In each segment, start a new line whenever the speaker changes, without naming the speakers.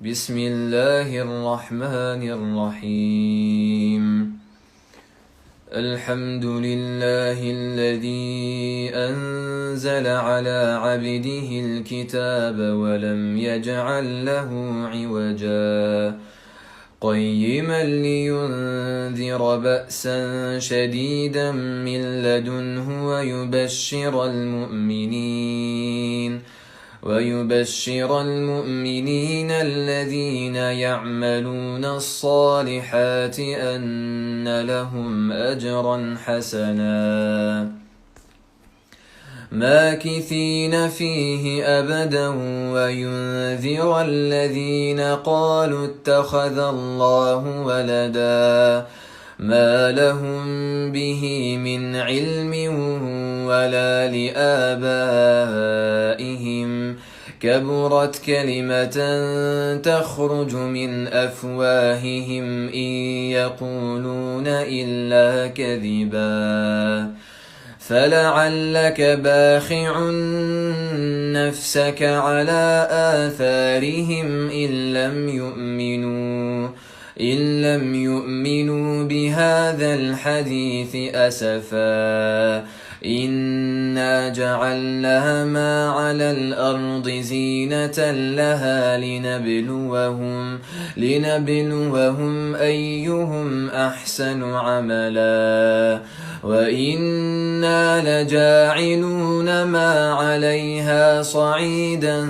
بسم الله الرحمن الرحيم. الحمد لله الذي أنزل على عبده الكتاب ولم يجعل له عوجا قيما لينذر بأسا شديدا من لدنه ويبشر المؤمنين الذين يعملون الصالحات أن لهم أجرا حسنا ماكثين فيه أبدا وينذر الذين قالوا اتخذ الله ولدا ما لهم به من علم ولا لآبائهم كبرت كلمة تخرج من أفواههم إن يقولون إلا كذبا فلعلك باخع نفسك على آثارهم إن لم يؤمنوا بهذا الحديث أسفا إنا جعلنا ما على الأرض زينة لها لنبلوهم أيهم أحسن عملا وإنا لجاعلون ما عليها صعيدا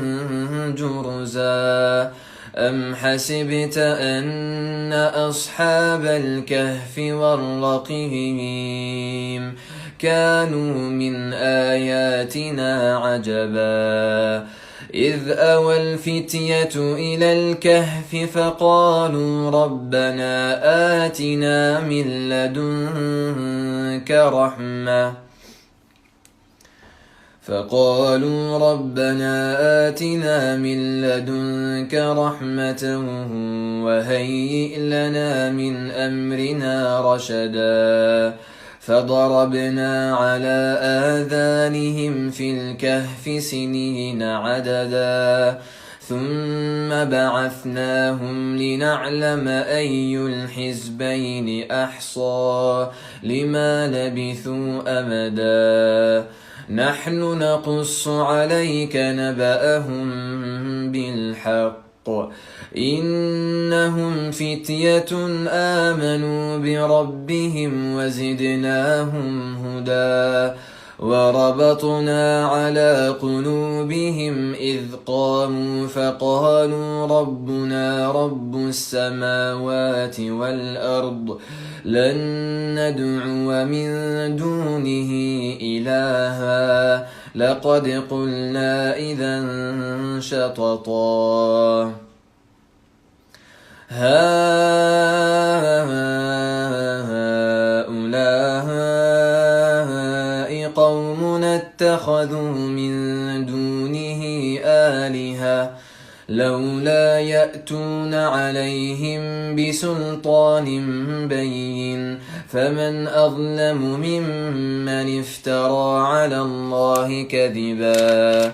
جرزا أم حسبت أن أصحاب الكهف والرقيم كانوا من آياتنا عجبا إذ أوى الفتية إلى الكهف فقالوا ربنا آتنا من لدنك رحمة وهيئ لنا من أمرنا رشدا فضربنا على آذانهم في الكهف سنين عددا ثم بعثناهم لنعلم أي الحزبين أحصى لما لبثوا أمدا نحن نقص عليك نبأهم بالحق إنهم فتية آمنوا بربهم وزدناهم هدى وربطنا على قلوبهم إذ قاموا فقالوا ربنا رب السماوات والأرض لن ندعو من دونه إلها لقد قلنا إذا شططا هؤلاء قومنا اتخذوا من دونه آلهة لولا يأتون عليهم بسلطان بين فمن أظلم ممن افترى على الله كذبا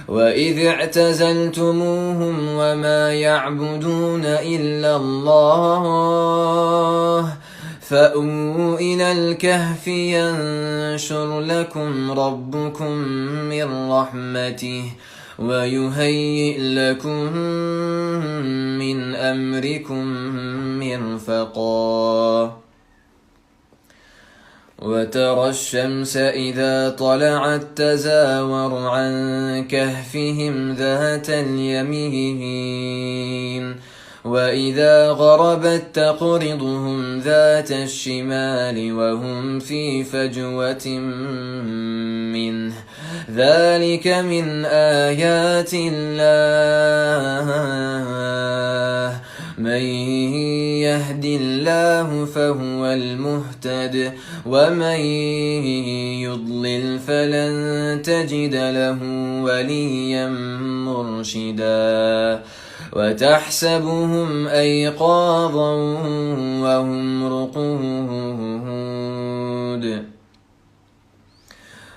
وإذ اعتزلتموهم وما يعبدون إلا الله فأووا إلى الكهف ينشر لكم ربكم من رحمته ويهيئ لكم من أمركم مرفقا وترى الشمس إذا طلعت تزاور عن كهفهم ذات اليمين وإذا غربت تقرضهم ذات الشمال وهم في فجوة منه ذلك من آيات الله من يهد الله فهو المهتد ومن يضلل فلن تجد له وليا مرشدا وتحسبهم أيقاظا وهم رقود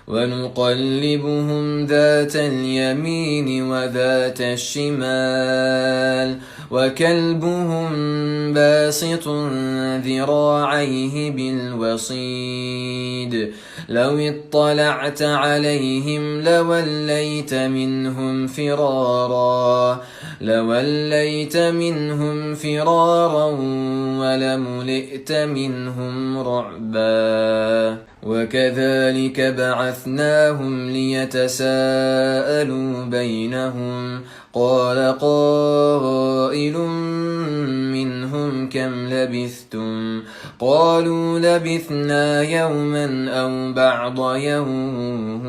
ونقلبهم ذات اليمين وذات الشمال وكلبهم باسط ذراعيه بالوصيد لو اطلعت عليهم لوليت منهم فرارا ولملئت منهم رعبا وكذلك بعثناهم ليتساءلوا بينهم قال قائل منهم كم لبثتم قالوا لبثنا يوما أو بعض يوم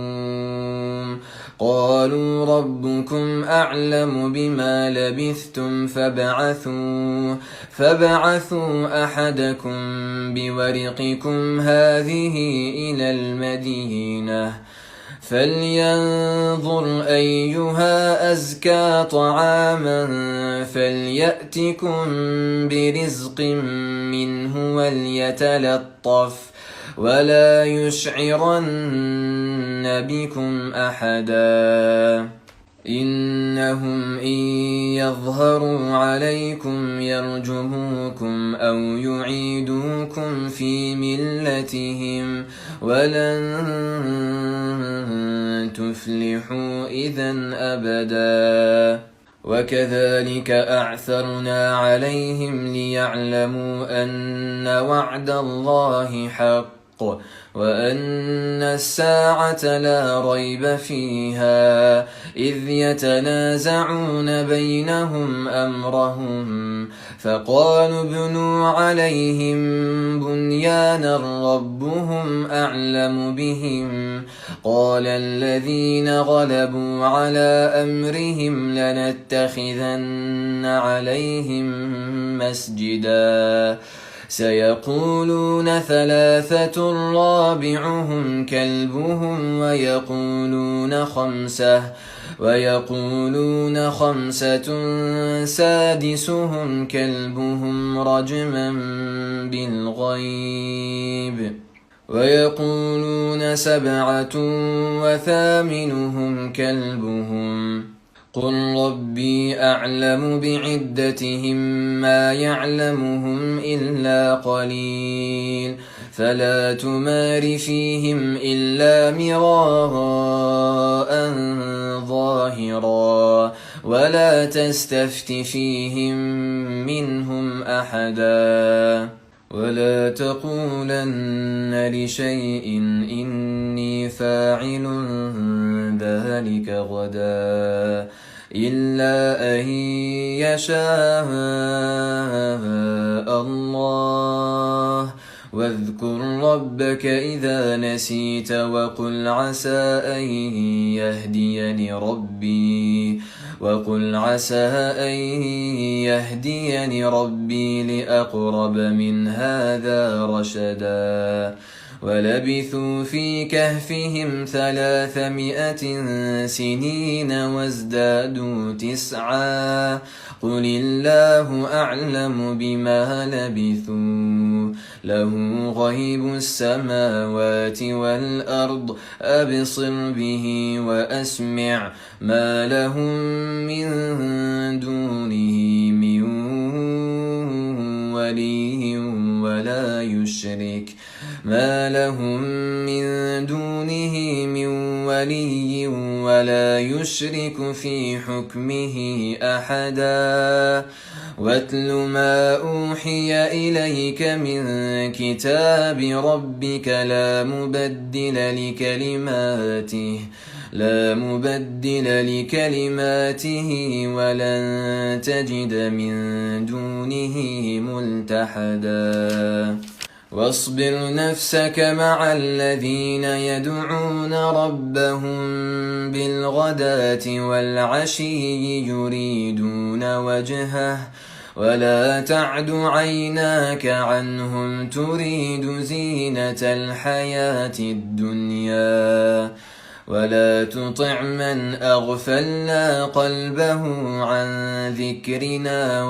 قالوا ربكم أعلم بما لبثتم فابعثوا أحدكم بورقكم هذه إلى المدينة فلينظر أيها أزكى طعاما فليأتكم برزق منه وليتلطف ولا يشعرن بكم أحدا إنهم إن يظهروا عليكم يرجموكم أو يعيدوكم في ملتهم ولن تفلحوا إذا أبدا وكذلك أعثرنا عليهم ليعلموا أن وعد الله حق وأن الساعة لا ريب فيها إذ يتنازعون بينهم أمرهم فقالوا ابنوا عليهم بنيانا ربهم أعلم بهم قال الذين غلبوا على أمرهم لنتخذن عليهم مسجدا سيقولون ثلاثة رابعهم كلبهم ويقولون خمسة سادسهم كلبهم رجما بالغيب ويقولون سبعة وثامنهم كلبهم قل ربي أعلم بعدتهم ما يعلمهم إلا قليل فلا تمار فيهم إلا مراء ظاهرا ولا تستفت فيهم منهم أحدا ولا تقولن لشيء إني فاعل ذلك غدا إلا أن يشاء الله واذكر ربك إذا نسيت وقل عسى أن يهديني ربي لأقرب من هذا رشدا ولبثوا في كهفهم 300 سنين وازدادوا 9 قل الله أعلم بما لبثوا له غيب السماوات والأرض أبصر به وأسمع ما لهم من دونه من ولي ولا يشرك في حكمه أحدا واتل ما أوحي إليك من كتاب ربك لا مبدل لكلماته ولن تجد من دونه ملتحدا واصبر نفسك مع الذين يدعون ربهم بالغداة والعشي يريدون وجهه ولا تعد عيناك عنهم تريد زينة الحياة الدنيا ولا تطع من أغفلنا قلبه عن ذكرنا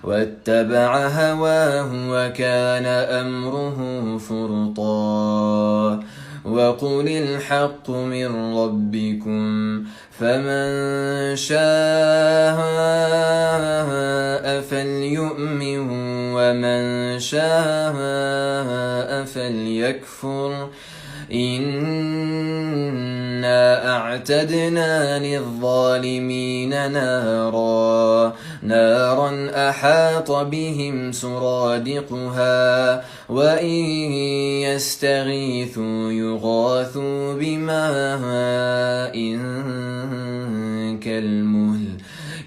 واتبع هواه وكان أمره فرطا وقل الحق من ربكم فمن شاء فليؤمن ومن شاء فليكفر إنا أعتدنا للظالمين نارا أحاط بهم سرادقها وإن يستغيثوا يغاثوا بماء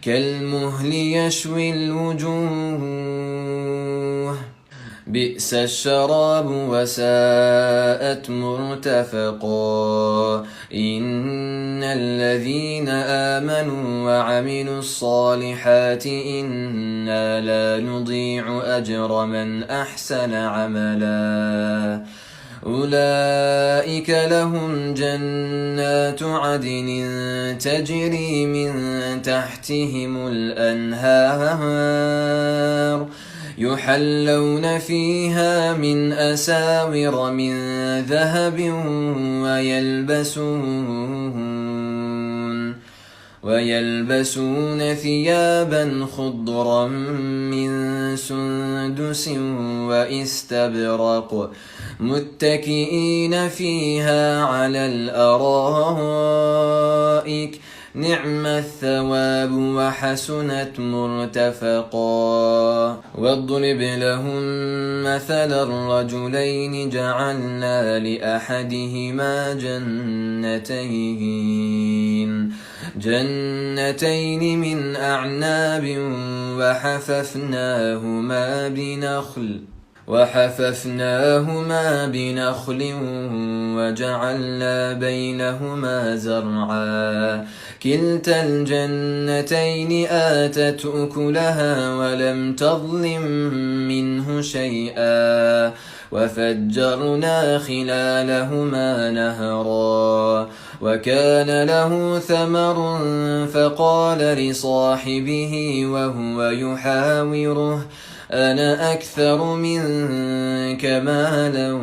كالمهل يشوي الوجوه بئس الشراب وساءت مرتفقا إن الذين آمنوا وعملوا الصالحات إنا لا نضيع أجر من أحسن عملا أولئك لهم جنات عدن تجري من تحتهم الأنهار يحلون فيها من أساور من ذهب ويلبسون ثيابا خضرا من سندس واستبرق متكئين فيها على الأرائك نعم الثواب وحسنت مرتفقا واضرب لهم مثل الرجلين جعلنا لأحدهما جنتين من أعناب وحففناهما بنخل وجعلنا بينهما زرعا كلتا الجنتين آتت أكلها ولم تظلم منه شيئا وفجرنا خلالهما نهرا وكان له ثمر فقال لصاحبه وهو يحاوره أنا أكثر منك مالا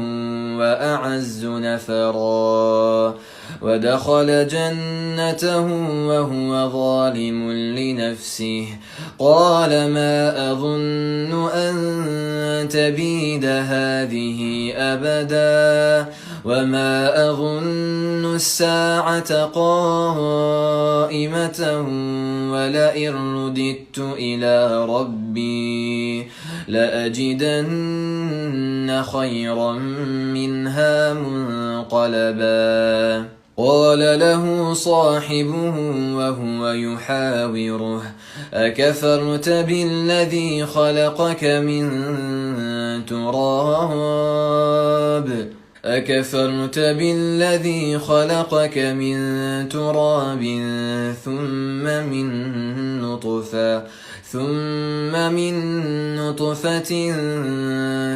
وأعز نفرا ودخل جنته وهو ظالم لنفسه قال ما أظن أن تبيد هذه أبدا وما أظن الساعة قائمة ولئن رددت إلى ربي لأجدن خيرا منها منقلبا قال له صاحبه وهو يحاوره أكفرت بالذي خلقك من تراب ثم من نطفة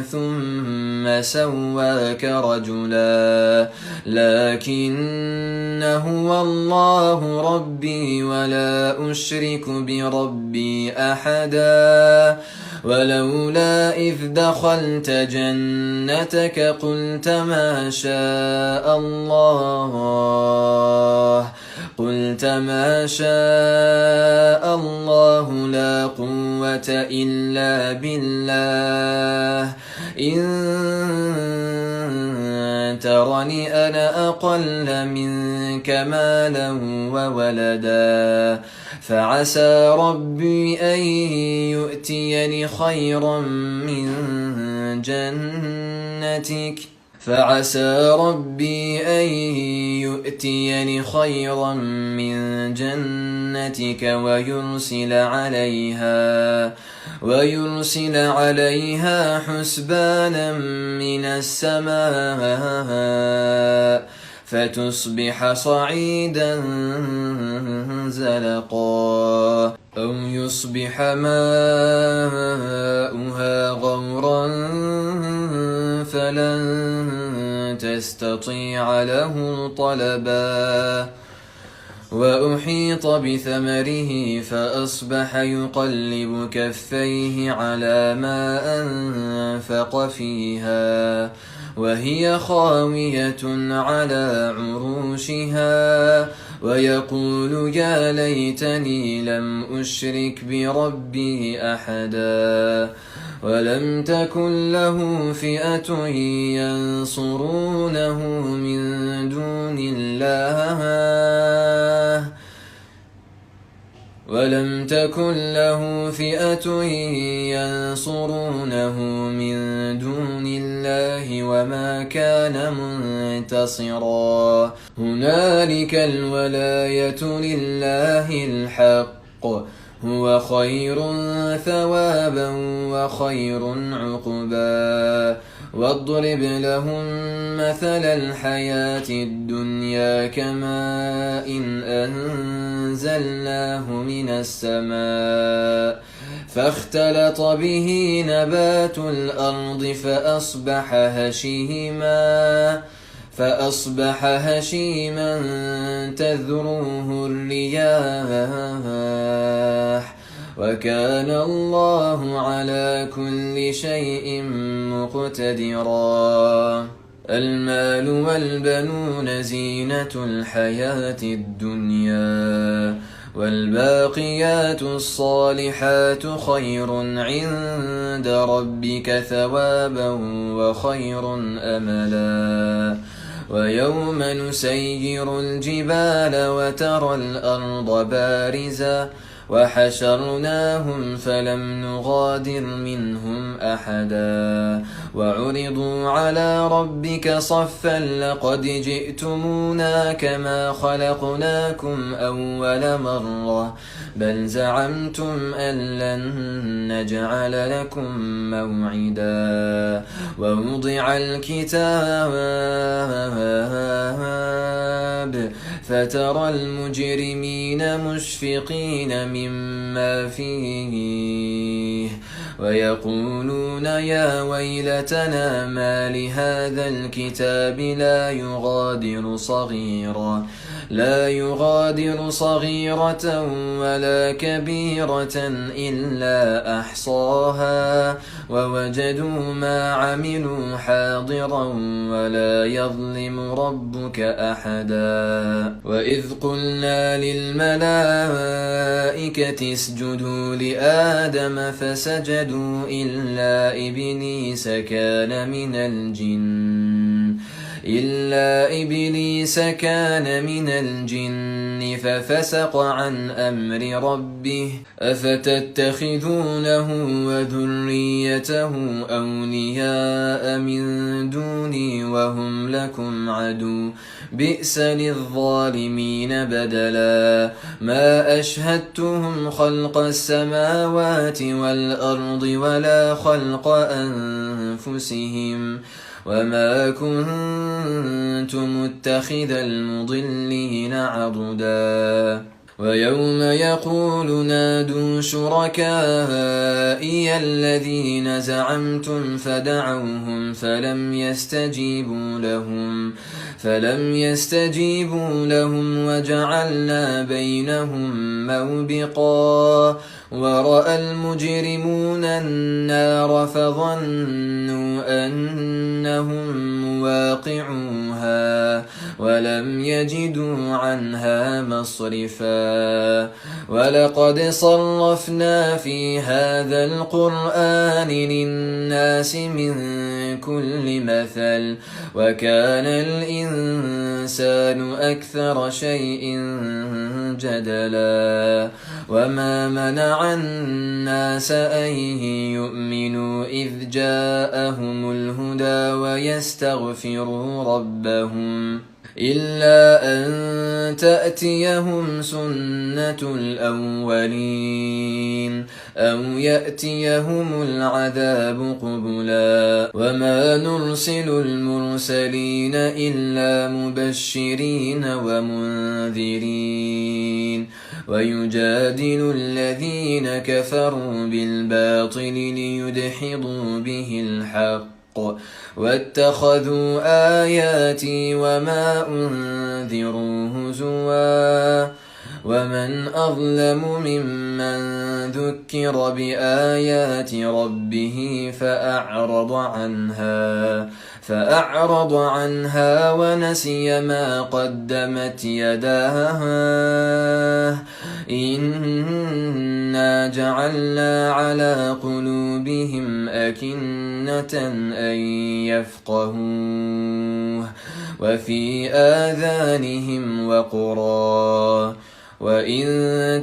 ثم سواك رجلا لكن هو الله ربي ولا أشرك بربي أحدا ولولا إذ دخلت جنتك قلت ما شاء الله لا قوة إلا بالله إن ترني أنا أقل منك مالا وولدا فعسى ربي أن يؤتيني خيرا من جنتك ويرسل عليها حسبانا من السماء فتصبح صعيدا زلقا أو يصبح ماؤها غورا فلن تستطيع له طلبا وأحيط بثمره فأصبح يقلب كفيه على ما أنفق فيها وهي خاوية على عروشها ويقول يا ليتني لم أشرك بربي أحدا ولم تكن له فئة ينصرونه من دون الله وما كان منتصرا هنالك الولاية لله الحق هو خير ثوابا وخير عقبا واضرب لهم مثل الحياة الدنيا كماء إن أنزلناه من السماء فاختلط به نبات الأرض فأصبح هشيما تذروه الرياح وكان الله على كل شيء مقتدرا المال والبنون زينة الحياة الدنيا والباقيات الصالحات خير عند ربك ثوابا وخير أملا ويوم نسير الجبال وترى الأرض بارزة وحشرناهم فلم نغادر منهم أحدا وعرضوا على ربك صفا لقد جئتمونا كما خلقناكم أول مرة بل زعمتم أن لن نجعل لكم موعدا ووضع الكتاب فترى المجرمين مشفقين مما فيه ويقولون يا ويلتنا ما لهذا الكتاب لا يغادر صغيرة ولا كبيرة إلا أحصاها ووجدوا ما عملوا حاضرا ولا يظلم ربك أحدا وإذ قلنا للملائكة اسجدوا لآدم فسجدوا إلا إبليس كان من الجن ففسق عن أمر ربه أفتتخذونه وذريته أولياء من دوني وهم لكم عدو بئس للظالمين بدلا ما أشهدتهم خلق السماوات والأرض ولا خلق أنفسهم وما كنت متخذ المضلين عضدا ويوم يقول نادوا شركائي الذين زعمتم فدعوهم فلم يستجيبوا لهم وجعلنا بينهم موبقا ورأى المجرمون النار فظنوا أنهم مواقعوها ولم يجدوا عنها مصرفا ولقد صرفنا في هذا القرآن للناس من كل مثل وكان الإنسان أكثر شيء جدلا وما منع الناس أن يؤمنوا إذ جاءهم الهدى ويستغفروا ربهم إلا أن تأتيهم سنة الأولين أو يأتيهم العذاب قبلا وما نرسل المرسلين إلا مبشرين ومنذرين ويجادل الذين كفروا بالباطل ليدحضوا به الحق واتخذوا آياتي وما أنذروا هزوا ومن أظلم ممن ذكر بآيات ربه فأعرض عنها فأعرض عنها ونسي ما قدمت يداه إنا جعلنا على قلوبهم أكنة أن يفقهوه وفي آذانهم وقرا وإن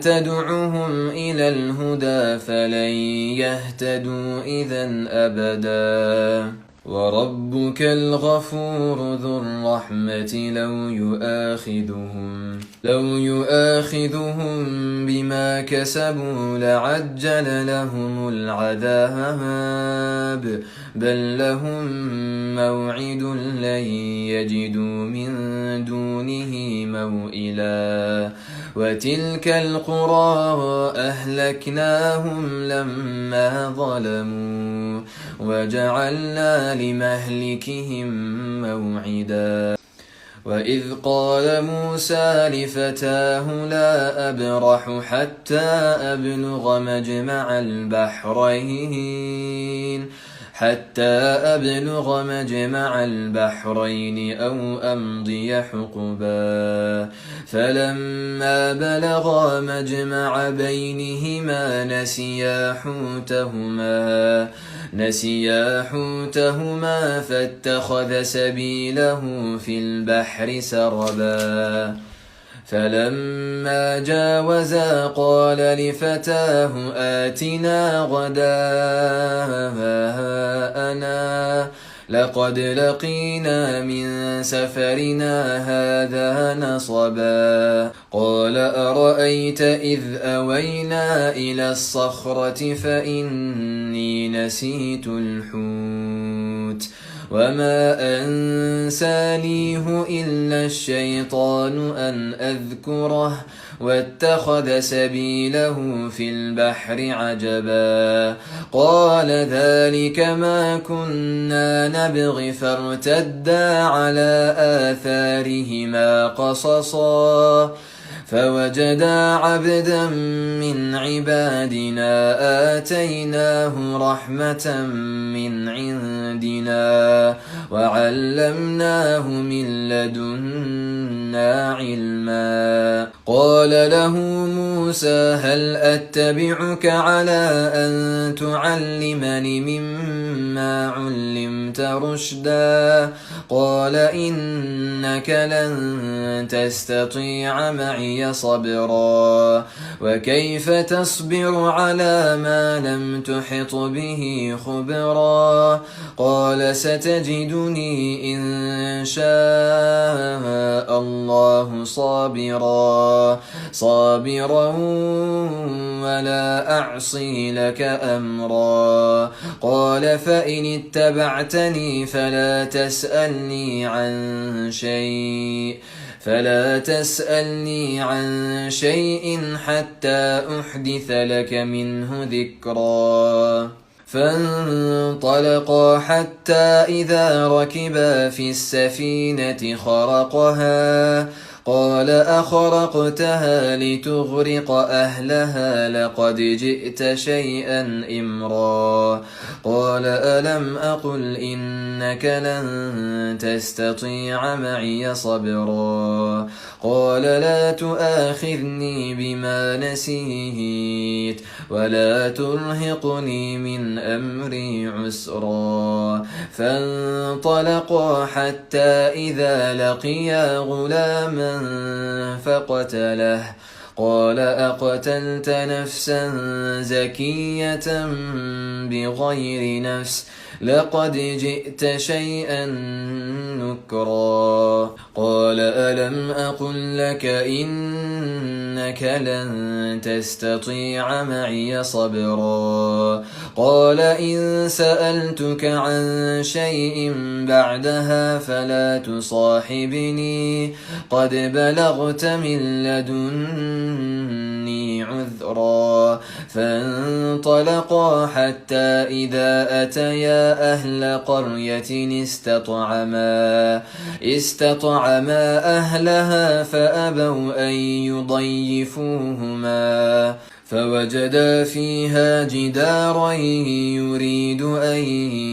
تدعهم إلى الهدى فلن يهتدوا إذا أبدا وربك الغفور ذو الرحمة لو يؤاخذهم بما كسبوا لعجل لهم العذاب بل لهم موعد لن يجدوا من دونه موئلا وتلك القرى أهلكناهم لما ظلموا وجعلنا لمهلكهم موعدا وإذ قال موسى لفتاه لا أبرح حتى أبلغ مجمع البحرين أو أمضي حقبا فلما بلغا مجمع بينهما نسيا حوتهما فاتخذ سبيله في البحر سربا فلما جاوزا قال لفتاه آتنا غداءنا لقد لقينا من سفرنا هذا نصبا قال أرأيت إذ أوينا إلى الصخرة فإني نسيت الحوت وما أنسانيه إلا الشيطان أن أذكره واتخذ سبيله في البحر عجبا قال ذلك ما كنا نبغي فارتدا على آثارهما قصصا فوجدا عبدا من عبادنا آتيناه رحمة من عندنا وعلمناه من لدنا علما قال له موسى هل أتبعك على أن تعلمني مما علمت رشدا قال إنك لن تستطيع معي صبرا وكيف تصبر على ما لم تحط به خبرا قال ستجدني إن شاء الله صابرا ولا أعصي لك أمرا قال فإن اتبعتني فلا تسألني عن شيء حتى أحدث لك منه ذكرا فانطلقا حتى إذا ركبا في السفينة خرقها قال أخرقتها لتغرق أهلها لقد جئت شيئا إمرا قال ألم أقل إنك لن تستطيع معي صبرا قال لا تؤاخذني بما نسيت ولا ترهقني من أمري عسرا فانطلقا حتى إذا لقيا غلاما فقتله قال أقتلت نفسا زكية بغير نفس لقد جئت شيئا نكرا قال ألم أقل لك إنك لن تستطيع معي صبرا قال إن سألتك عن شيء بعدها فلا تصاحبني قد بلغت من لدني عذرا فانطلقا حتى إذا أتيا أهل قرية استطعما أهلها فأبوا أن يضيفوهما فوجدا فيها جدارا يريد أن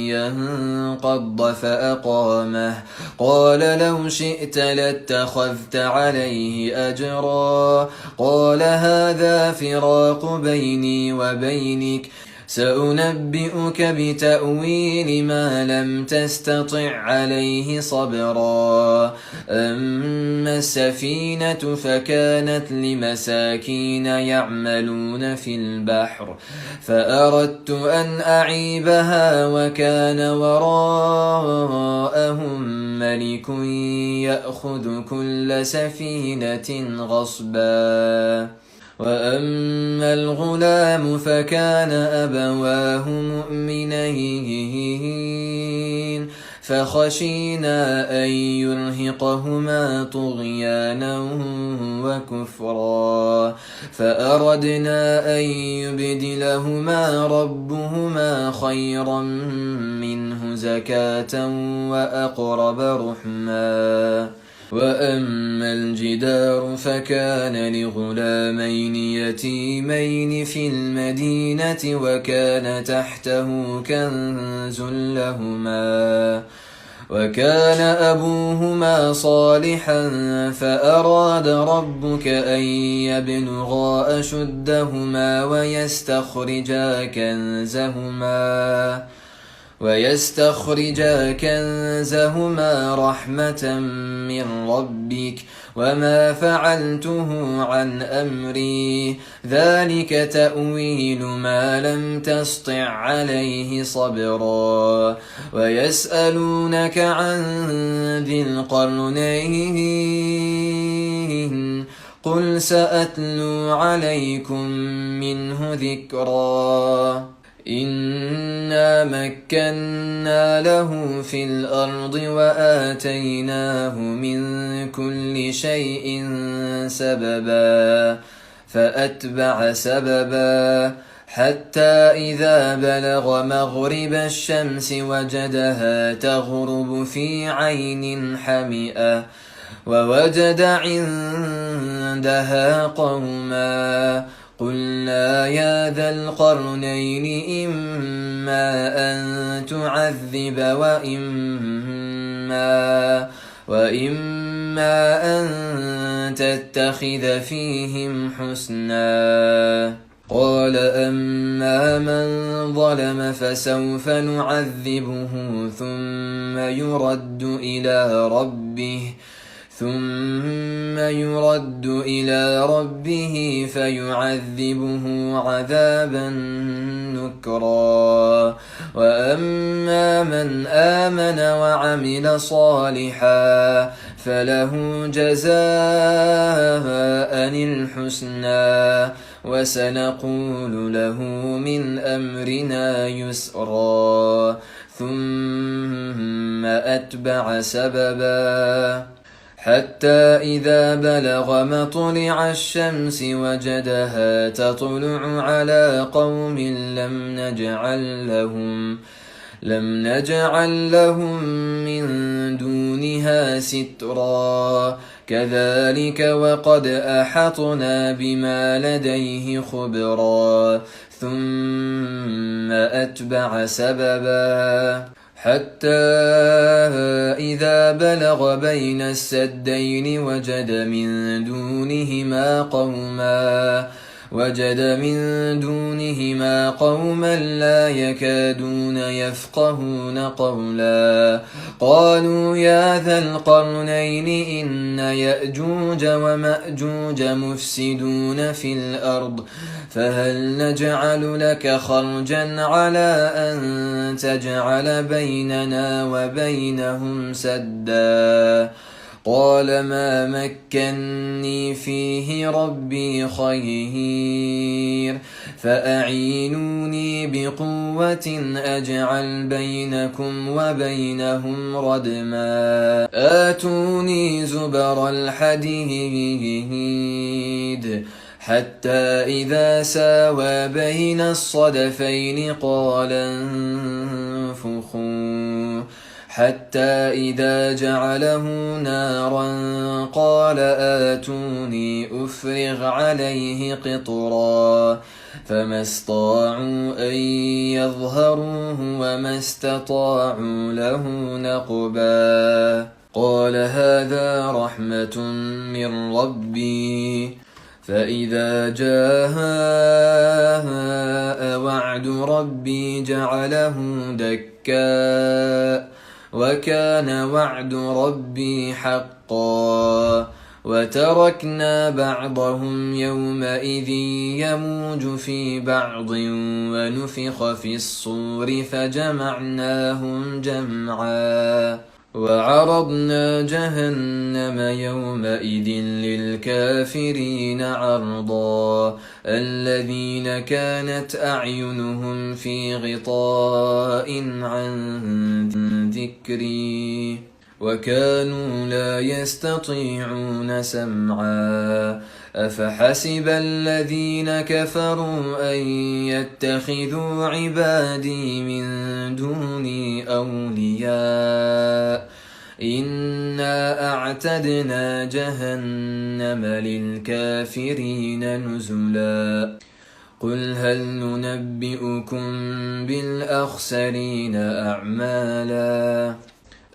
ينقض فأقامه قال لو شئت لاتخذت عليه أجرا قال هذا فراق بيني وبينك سأنبئك بتأويل ما لم تستطع عليه صبرا أما السفينة فكانت لمساكين يعملون في البحر فأردت أن أعيبها وكان وراءهم ملك يأخذ كل سفينة غصبا وأما الغلام فكان أبواه مؤمنين فخشينا أن يرهقهما طغيانا وكفرا فأردنا أن يبدلهما ربهما خيرا منه زكاة وأقرب رحما وأما الجدار فكان لغلامين يتيمين في المدينة وكان تحته كنز لهما وكان أبوهما صالحا فأراد ربك أن يبلغا أشدهما ويستخرجا كنزهما رحمة من ربك وما فعلته عن أمري ذلك تأويل ما لم تسطع عليه صبرا ويسألونك عن ذي القرنين قل سأتلو عليكم منه ذكرا إنا مكنا له في الأرض وآتيناه من كل شيء سببا فأتبع سببا حتى إذا بلغ مغرب الشمس وجدها تغرب في عين حمئة ووجد عندها قوما قلنا يا ذا القرنين إما أن تعذب وإما أن تتخذ فيهم حسنا قال أما من ظلم فسوف نعذبه ثم يرد إلى ربه فيعذبه عذابا نكرا وأما من آمن وعمل صالحا فله جزاء الحسنى وسنقول له من أمرنا يسرا ثم أتبع سببا حتى إذا بلغ مطلع الشمس وجدها تطلع على قوم لم نجعل لهم من دونها سترا كذلك وقد أحطنا بما لديه خبرا ثم أتبع سببا حتى إذا بلغ بين السدين وجد من دونهما قوما لا يكادون يفقهون قولا قالوا يا ذا القرنين إن يأجوج ومأجوج مفسدون في الأرض فهل نجعل لك خرجا على أن تجعل بيننا وبينهم سدا قال ما مكني فيه ربي خير فأعينوني بقوة أجعل بينكم وبينهم ردما آتوني زبر الحديد حتى إذا ساوى بين الصدفين قال انفخوا حتى إذا جعله نارا قال آتوني أفرغ عليه قطرا فما استطاعوا أن يظهروه وما استطاعوا له نقبا قال هذا رحمة من ربي فإذا جاء وعد ربي جعله دكا وكان وعد ربي حقا وتركنا بعضهم يومئذ يموج في بعض ونفخ في الصور فجمعناهم جمعا وعرضنا جهنم يومئذ للكافرين عرضا الذين كانت أعينهم في غطاء عن ذكري وكانوا لا يستطيعون سمعا أفحسب الذين كفروا أن يتخذوا عبادي من دوني أولياء إنا أعتدنا جهنم للكافرين نزلا قل هل ننبئكم بالأخسرين أعمالا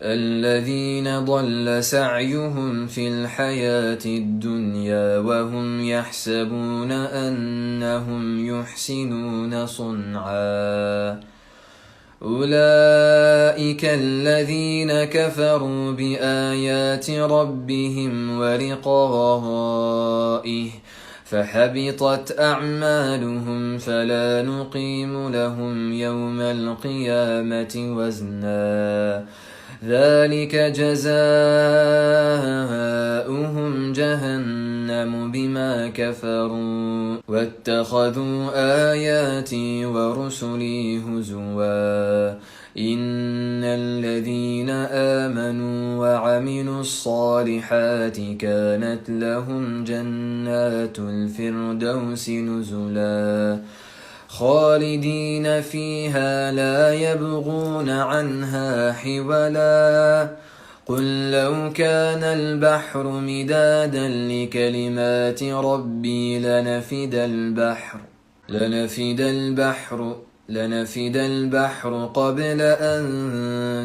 الذين ضل سعيهم في الحياة الدنيا وهم يحسبون أنهم يحسنون صنعا أولئك الذين كفروا بآيات ربهم ولقائه فحبطت أعمالهم فلا نقيم لهم يوم القيامة وزنا ذلك جزاؤهم جهنم بما كفروا واتخذوا آياتي ورسلي هزوا إن الذين آمنوا وعملوا الصالحات كانت لهم جنات الفردوس نزلا خالدين فيها لا يبغون عنها حولا قل لو كان البحر مدادا لكلمات ربي لنفد البحر قبل أن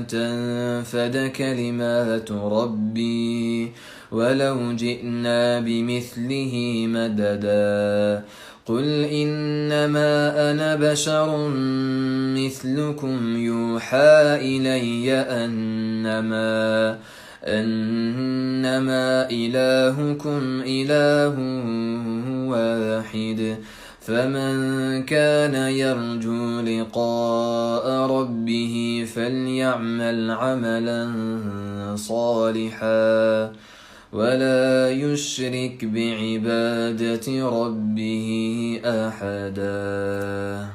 تنفد كلمات ربي ولو جئنا بمثله مددا قل إنما أنا بشر مثلكم يوحى إلي أنما إلهكم إله واحد فمن كان يرجو لقاء ربه فليعمل عملا صالحا ولا يشرك بعبادة ربه أحدا.